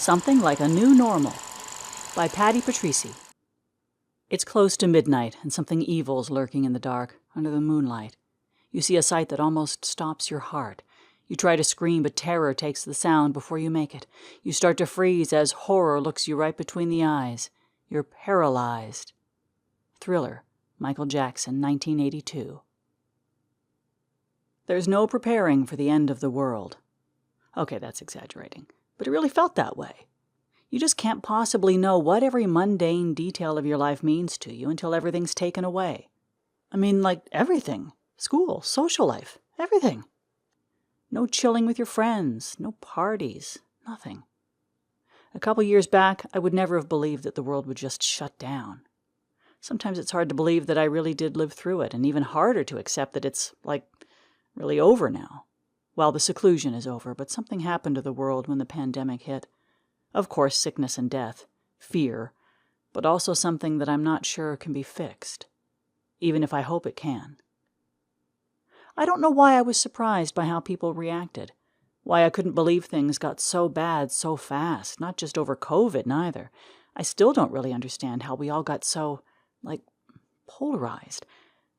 Something Like a New Normal by Patti Patrissy. It's close to midnight, and something evil's lurking in the dark, under the moonlight. You see a sight that almost stops your heart. You try to scream, but terror takes the sound before you make it. You start to freeze as horror looks you right between the eyes. You're paralyzed. Thriller, Michael Jackson, 1982. There's no preparing for the end of the world. Okay, that's exaggerating, but it really felt that way. You just can't possibly know what every mundane detail of your life means to you until everything's taken away. I mean, like everything. School, social life, everything. No chilling with your friends, no parties, nothing. A couple years back, I would never have believed that the world would just shut down. Sometimes it's hard to believe that I really did live through it, and even harder to accept that it's, really over now. Well, the seclusion is over, but something happened to the world when the pandemic hit. Of course, sickness and death, fear, but also something that I'm not sure can be fixed, even if I hope it can. I don't know why I was surprised by how people reacted, why I couldn't believe things got so bad so fast, not just over COVID, neither. I still don't really understand how we all got so, polarized,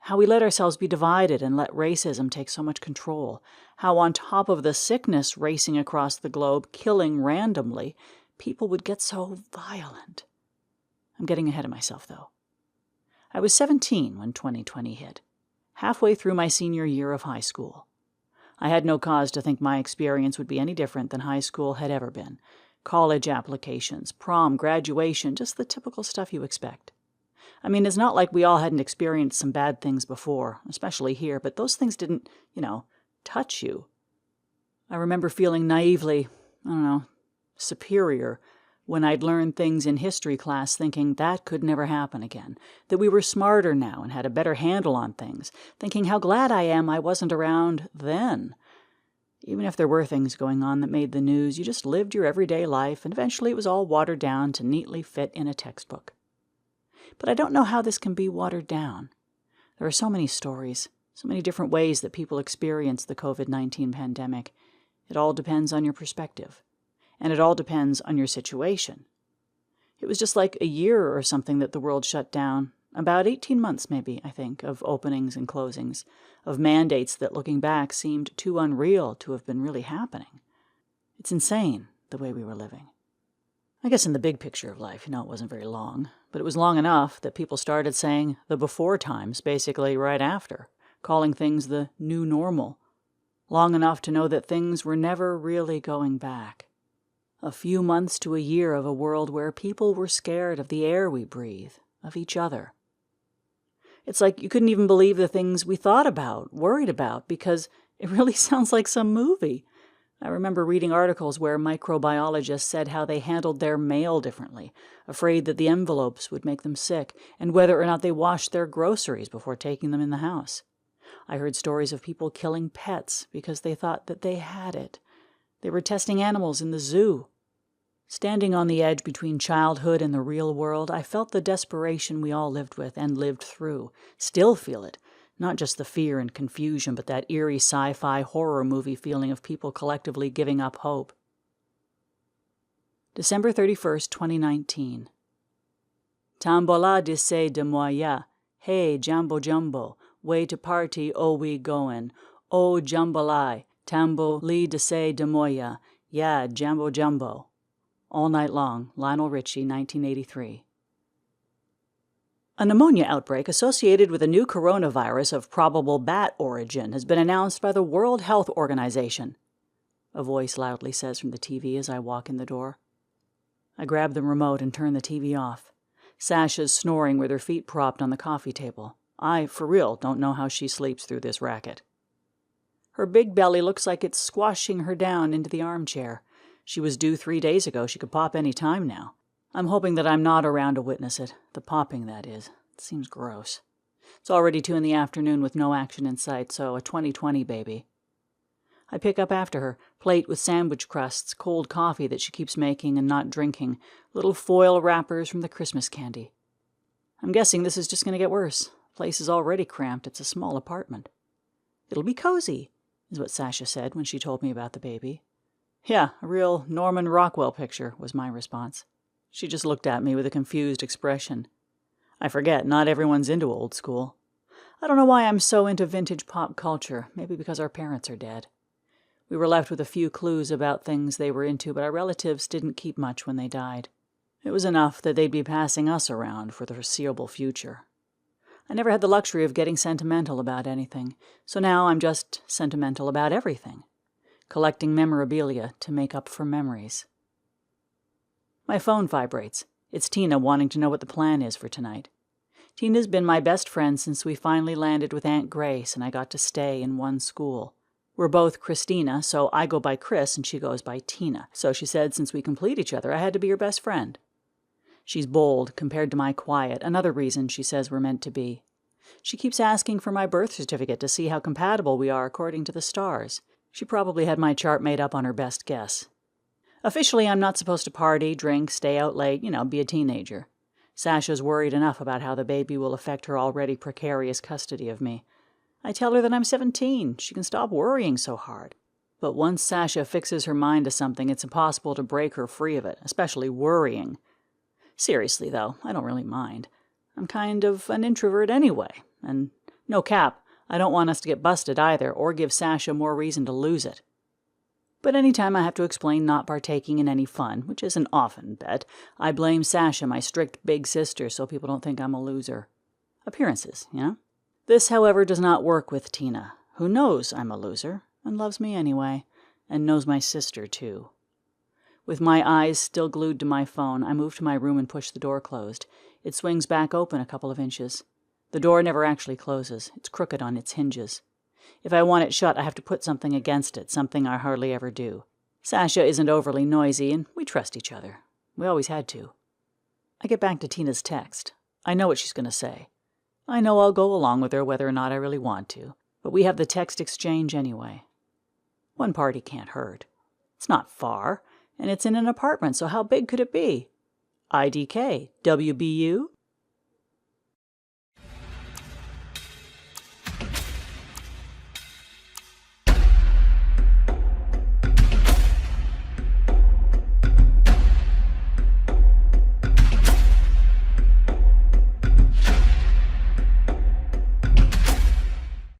how we let ourselves be divided and let racism take so much control, how on top of the sickness racing across the globe, killing randomly, people would get so violent. I'm getting ahead of myself, though. I was 17 when 2020 hit, halfway through my senior year of high school. I had no cause to think my experience would be any different than high school had ever been. College applications, prom, graduation, just the typical stuff you expect. I mean, it's not like we all hadn't experienced some bad things before, especially here, but those things didn't, touch you. I remember feeling naively, superior when I'd learned things in history class thinking that could never happen again, that we were smarter now and had a better handle on things, thinking how glad I am I wasn't around then. Even if there were things going on that made the news, you just lived your everyday life, and eventually it was all watered down to neatly fit in a textbook. But I don't know how this can be watered down. There are so many stories, so many different ways that people experience the COVID-19 pandemic. It all depends on your perspective. And it all depends on your situation. It was just like a year or something that the world shut down. About 18 months, maybe, I think, of openings and closings, of mandates that, looking back, seemed too unreal to have been really happening. It's insane, the way we were living. I guess in the big picture of life, it wasn't very long, but it was long enough that people started saying the before times basically right after, calling things the new normal. Long enough to know that things were never really going back. A few months to a year of a world where people were scared of the air we breathe, of each other. It's like you couldn't even believe the things we thought about, worried about, because it really sounds like some movie. I remember reading articles where microbiologists said how they handled their mail differently, afraid that the envelopes would make them sick, and whether or not they washed their groceries before taking them in the house. I heard stories of people killing pets because they thought that they had it. They were testing animals in the zoo. Standing on the edge between childhood and the real world, I felt the desperation we all lived with and lived through. Still feel it. Not just the fear and confusion, but that eerie sci-fi horror movie feeling of people collectively giving up hope. December 31st, 2019. Tambola disse de moya, hey jambo jumbo, way to party, oh we goin', oh jambolai, tambo li disse de moya, yeah jambo jumbo. All Night Long, Lionel Richie, 1983. A pneumonia outbreak associated with a new coronavirus of probable bat origin has been announced by the World Health Organization, a voice loudly says from the TV as I walk in the door. I grab the remote and turn the TV off. Sasha's snoring with her feet propped on the coffee table. I, for real, don't know how she sleeps through this racket. Her big belly looks like it's squashing her down into the armchair. She was due 3 days ago. She could pop any time now. I'm hoping that I'm not around to witness it. The popping, that is. It seems gross. It's already 2 p.m. with no action in sight, so a 2020 baby. I pick up after her, plate with sandwich crusts, cold coffee that she keeps making and not drinking, little foil wrappers from the Christmas candy. I'm guessing this is just going to get worse. The place is already cramped. It's a small apartment. It'll be cozy, is what Sasha said when she told me about the baby. Yeah, a real Norman Rockwell picture, was my response. She just looked at me with a confused expression. I forget, not everyone's into old school. I don't know why I'm so into vintage pop culture, maybe because our parents are dead. We were left with a few clues about things they were into, but our relatives didn't keep much when they died. It was enough that they'd be passing us around for the foreseeable future. I never had the luxury of getting sentimental about anything, so now I'm just sentimental about everything, collecting memorabilia to make up for memories. My phone vibrates. It's Tina wanting to know what the plan is for tonight. Tina's been my best friend since we finally landed with Aunt Grace and I got to stay in one school. We're both Christina, so I go by Chris and she goes by Tina. So she said since we complete each other, I had to be her best friend. She's bold compared to my quiet, another reason she says we're meant to be. She keeps asking for my birth certificate to see how compatible we are according to the stars. She probably had my chart made up on her best guess. Officially, I'm not supposed to party, drink, stay out late, be a teenager. Sasha's worried enough about how the baby will affect her already precarious custody of me. I tell her that I'm 17. She can stop worrying so hard. But once Sasha fixes her mind to something, it's impossible to break her free of it, especially worrying. Seriously, though, I don't really mind. I'm kind of an introvert anyway, and no cap, I don't want us to get busted either, or give Sasha more reason to lose it. But any time I have to explain not partaking in any fun, which isn't often, bet, I blame Sasha, my strict big sister, so people don't think I'm a loser. Appearances, This, however, does not work with Tina, who knows I'm a loser, and loves me anyway, and knows my sister, too. With my eyes still glued to my phone, I move to my room and push the door closed. It swings back open a couple of inches. The door never actually closes. It's crooked on its hinges. If I want it shut, I have to put something against it, something I hardly ever do. Sasha isn't overly noisy, and we trust each other. We always had to. I get back to Tina's text. I know what she's going to say. I know I'll go along with her whether or not I really want to, but we have the text exchange anyway. One party can't hurt. It's not far, and it's in an apartment, so how big could it be? IDK, WBU?